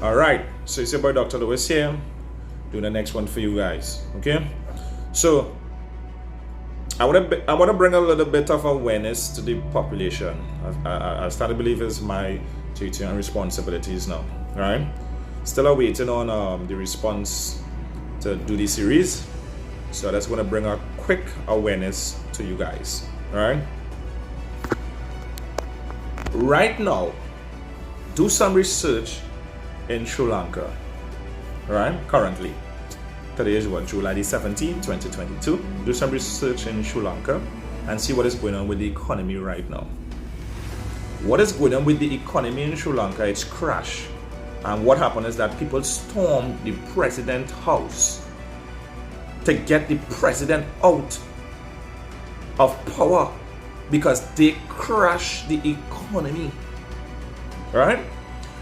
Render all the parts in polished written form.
All right, so it's your boy Dr. Lewis here, doing the next one for you guys. Okay, so I want to bring a little bit of awareness to the population. I start to believe it's my duty and responsibilities now. All right, still awaiting on the response to do the series, so that's going to bring a quick awareness to you guys. All right, right now, do some research in Sri Lanka, right? Currently, today is what, July the 17th, 2022. Do some research in Sri Lanka and see what is going on with the economy right now. What is going on with the economy in Sri Lanka? It's crashed. And what happened is that people stormed the president's house to get the president out of power because they crashed the economy, right?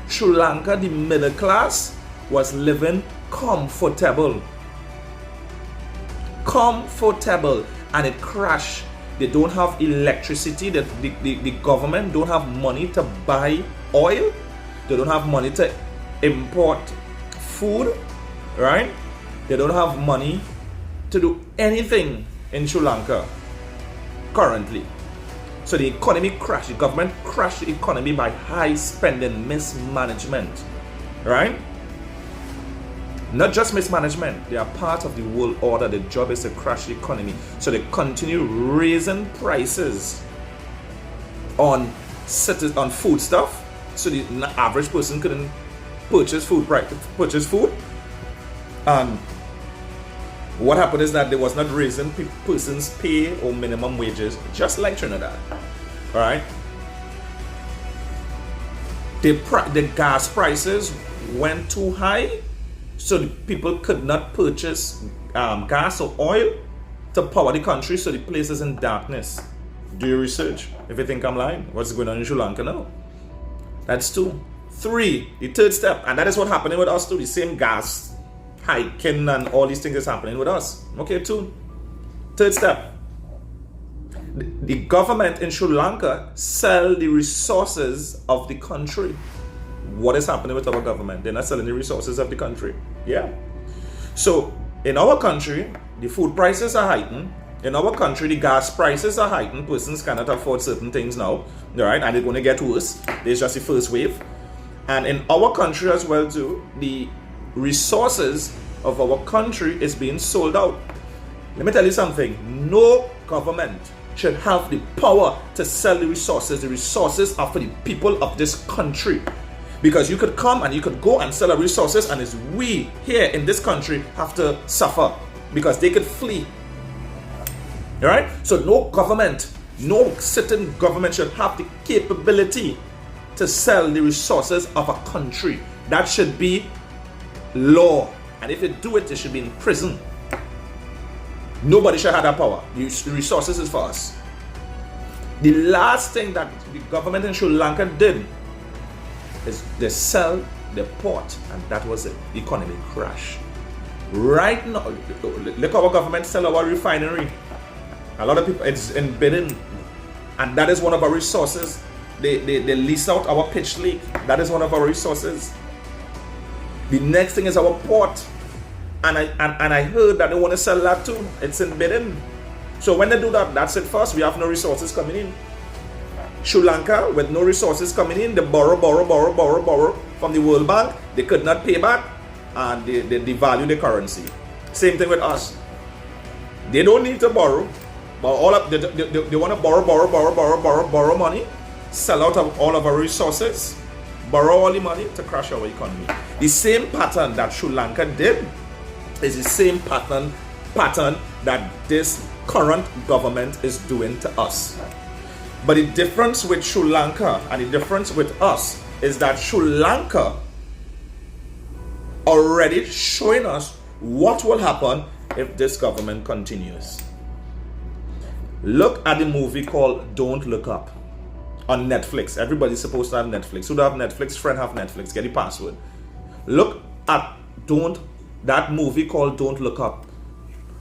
Sri Lanka, the middle class was living comfortable, and it crashed. They don't have electricity. The government don't have money to buy oil. They don't have money to import food, right? They don't have money to do anything in Sri Lanka currently. So the economy crashed. The government crashed the economy by high spending, mismanagement, right? Not just mismanagement. They are part of the world order. The job is to crash the economy. So they continue raising prices on food stuff. So the average person couldn't purchase food. And what happened is that they was not raising persons' pay or minimum wages, just like Trinidad. All right. The gas prices went too high, so the people could not purchase gas or oil to power the country. So the place is in darkness. Do your research. If you think I'm lying, what's going on in Sri Lanka now? That's 2. 3. The third step, and that is what happening with us too. The same gas hiking and all these things is happening with us. Okay, 2. Third step. The government in Sri Lanka sell the resources of the country. What is happening with our government? They're not selling the resources of the country. Yeah. So in our country, the food prices are heightened. In our country, the gas prices are heightened. Persons cannot afford certain things now. All right, and they're going to get worse. There's just the first wave. And in our country as well too, the resources of our country is being sold out. Let me tell you something. No government should have the power to sell the resources. The resources are for the people of this country. Because you could come and you could go and sell our resources, and it's we here in this country have to suffer because they could flee. All right? So no government, no certain government should have the capability to sell the resources of a country. That should be law. And if you do it, you should be in prison. Nobody should have that power. The resources is for us. The last thing that the government in Sri Lanka did is they sell the port, and that was it. The economy crashed. Right now, look our government sell our refinery. A lot of people, it's in bidding, and that is one of our resources. They lease out our pitch lake. That is one of our resources. The next thing is our port. And I heard that they want to sell that too. It's in bidding. So when they do that, that's it first. We have no resources coming in. Sri Lanka, with no resources coming in, they borrow from the World Bank. They could not pay back, and they devalue the currency. Same thing with us. They don't need to borrow, but they want to borrow money, sell out of all of our resources, borrow all the money to crash our economy. The same pattern that Sri Lanka did is the same pattern that this current government is doing to us. But the difference with Sri Lanka and the difference with us is that Sri Lanka already showing us what will happen if this government continues. Look at the movie called Don't Look Up on Netflix. Everybody's supposed to have Netflix. Who don't have Netflix? Friend have Netflix. Get the password. Look at that movie called Don't Look Up.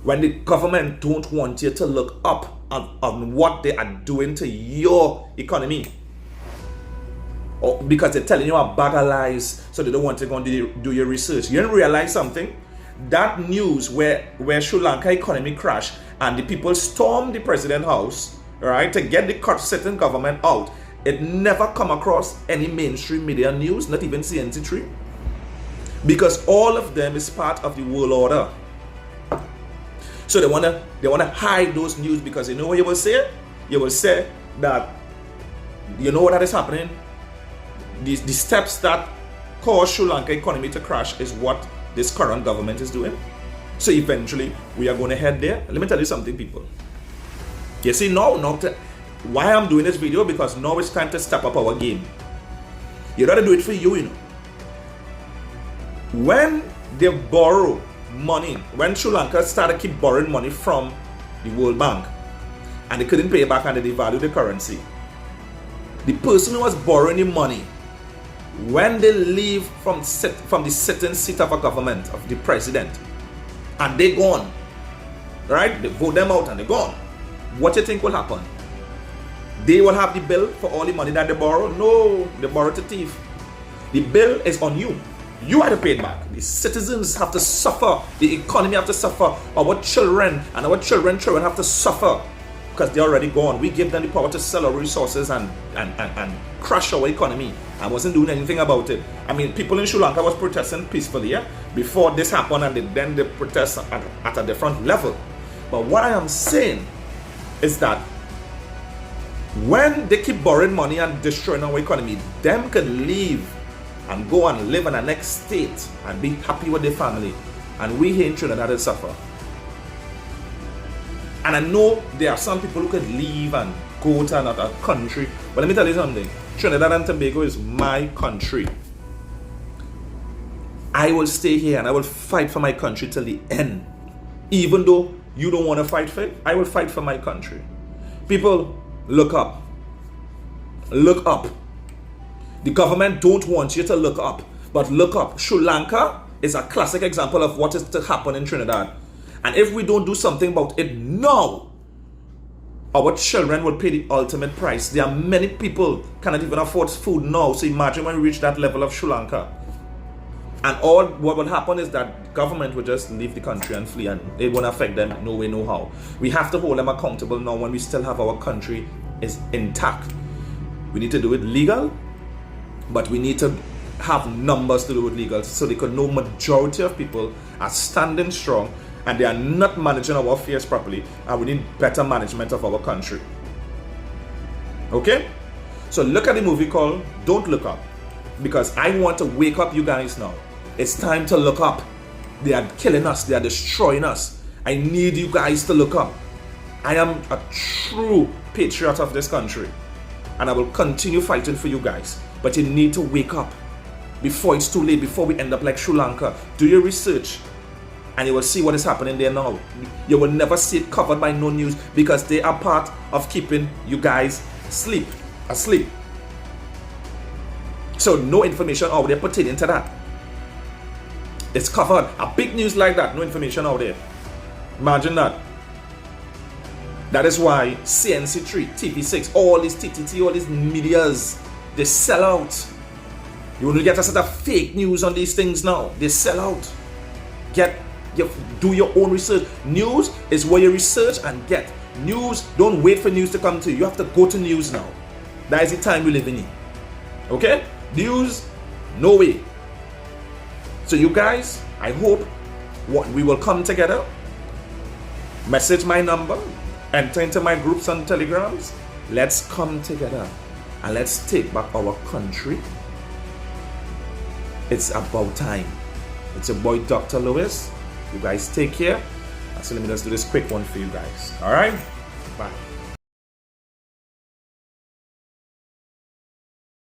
When the government don't want you to look up on what they are doing to your economy. or because they're telling you a bag of lies, so they don't want to go and do your research. You didn't realize something? That news where Sri Lanka economy crashed and the people stormed the president house, right, to get the sitting government out, it never come across any mainstream media news, not even CNC3, because all of them is part of the world order. So they wanna hide those news, because you know what you will say? You will say that, you know what that is happening? The steps that cause Sri Lanka economy to crash is what this current government is doing. So eventually we are going to head there. Let me tell you something, people. You see, why I'm doing this video, because now it's time to step up our game. You gotta do it for you, you know. When they borrow money, when Sri Lanka started keep borrowing money from the World Bank and they couldn't pay it back and they devalued the currency, the person who was borrowing the money, when they leave from the sitting seat of a government, of the president, and they're gone, right? They vote them out and they're gone. What do you think will happen? They will have the bill for all the money that they borrow? No, they borrowed to thief. The bill is on you. You have to pay it back. The citizens have to suffer. The economy have to suffer. Our children and our children have to suffer because they're already gone. We give them the power to sell our resources and crush our economy. I wasn't doing anything about it. I mean, people in Sri Lanka was protesting peacefully, yeah, before this happened, and then they protest at a different level. But what I am saying is that when they keep borrowing money and destroying our economy, them can leave and go and live in the next state and be happy with their family. And we here in Trinidad will suffer. And I know there are some people who could leave and go to another country. But let me tell you something. Trinidad and Tobago is my country. I will stay here and I will fight for my country till the end. Even though you don't want to fight for it, I will fight for my country. People, look up. Look up. The government don't want you to look up, but look up. Sri Lanka is a classic example of what is to happen in Trinidad. And if we don't do something about it now, our children will pay the ultimate price. There are many people cannot even afford food now. So imagine when we reach that level of Sri Lanka. And all what will happen is that government will just leave the country and flee, and it won't affect them no way, no how. We have to hold them accountable now when we still have our country is intact. We need to do it legal, but we need to have numbers to do it legal so they can know majority of people are standing strong and they are not managing our affairs properly, and we need better management of our country. Okay? So look at the movie called Don't Look Up, because I want to wake up you guys now. It's time to look up. They are killing us. They are destroying us. I need you guys to look up. I am a true patriot of this country, and I will continue fighting for you guys. But you need to wake up before it's too late, before we end up like Sri Lanka. Do your research and you will see what is happening there now. You will never see it covered by no news, because they are part of keeping you guys asleep. So no information out there pertaining to that. It's covered. A big news like that, no information out there. Imagine that. That is why CNC3, TV6, all these TTT, all these medias, they sell out. You want to get a set of fake news on these things now. They sell out. Do your own research. News is where you research and get. News, don't wait for news to come to you. You have to go to news now. That is the time we live in. Okay? News, no way. So you guys, I hope we will come together. Message my number. Enter into my groups and telegrams. Let's come together and let's take back our country. It's about time. It's your boy Dr. Lewis. You guys take care. So let me just do this quick one for you guys. All right? Bye.